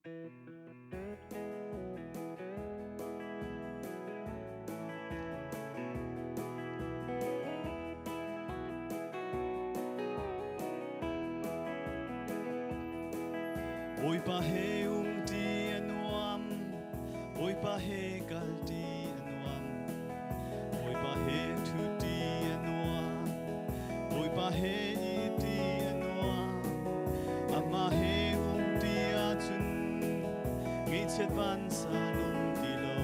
Oi pa he ti anuam, oi pa he kal ti anuam, oi pa he tu ti anuam, oi pa he I ti anuam, ama he ti atun, ngay chet van sa nung ti lo,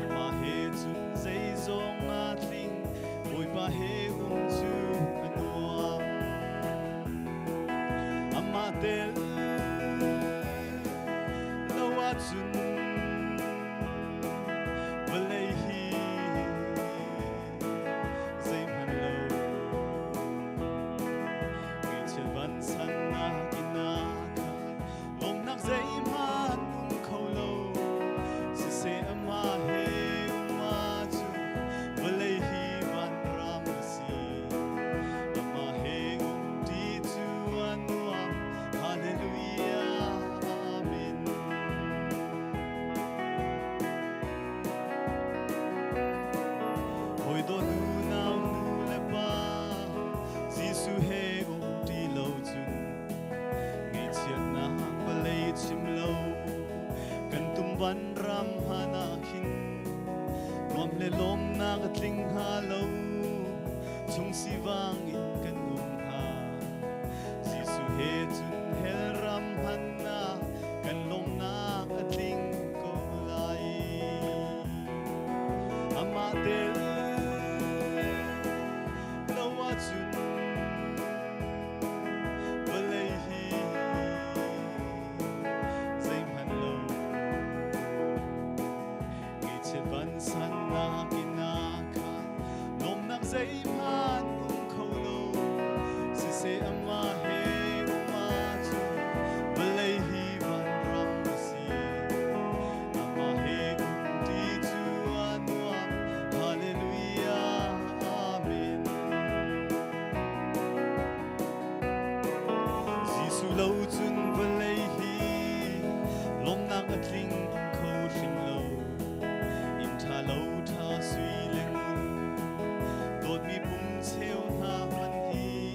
ama he tun zay zong atling, oi pa he tu anuam, ama tel Watson, Valehi, Zaymanlo, Gichevan Sana Kinaka, Lom Nak Zayman Kolo, Sise Amahe Umatu, Valehi Van Ramasi, Amahe Umtitu Anuam, Hallelujah. Oi do nu nau nu le pa Gisu he ti lo chun Ngi chiat na ba le chim lo Kan tum van ram hana king Nom le lom na ka tling ha lo Chung si vang in kan ha Gisu he chun hel ram hana Kan lom na ka tling ko lai Ama del Sana kinaka Lom nak zayman kung kolo Sise amahe umatu Balayhi van ramasi Amahe kumtitu anuam Hallelujah, Amen Zisu lau tun balayhi Lom nak atling kong ring lo Lâu tha suy lên đột mi bung theo na man hi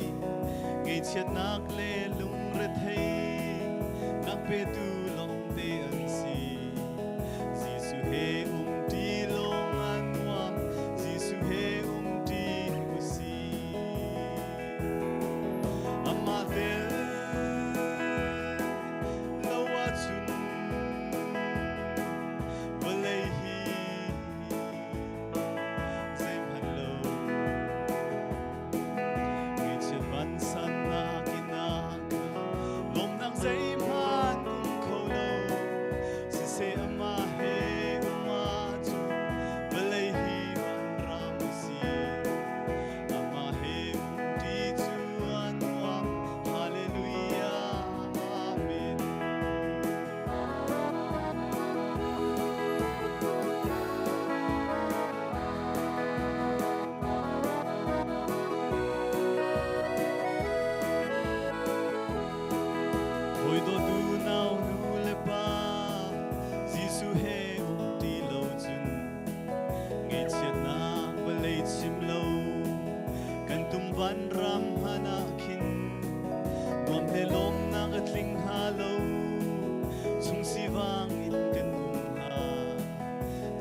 ngày chiết nạc lê lung rết hay nạc bê tu lòng tê ân si Giêsu he ti long an wam Giêsu he ti usi amma tel lâu achun Valehi Sana kinaka Lom nak zayman kung kolo Sise amahe umatu Balayhi van ramasi Amahe umtitu anuam Hallelujah, Amen Oi do du nau nu le pa Gisu he ti lo chun Ngay chiat na ba le chim lo Kan tum van ram hana kin Nuam le lom na katling ha lo Chung si vang in kan ha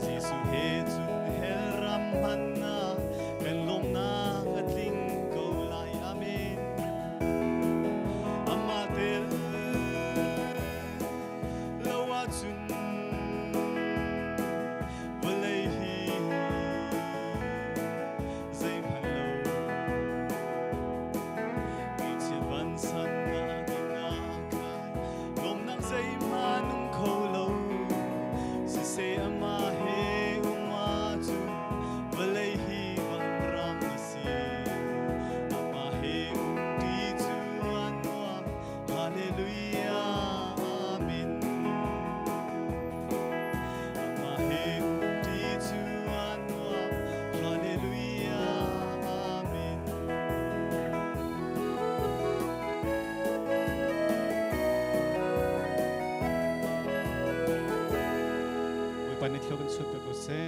Gisu he chun hel ram hana Kan lom na katling ko lai Amen Amatel ปันในเที่ยวกันสุดไปก็เซ่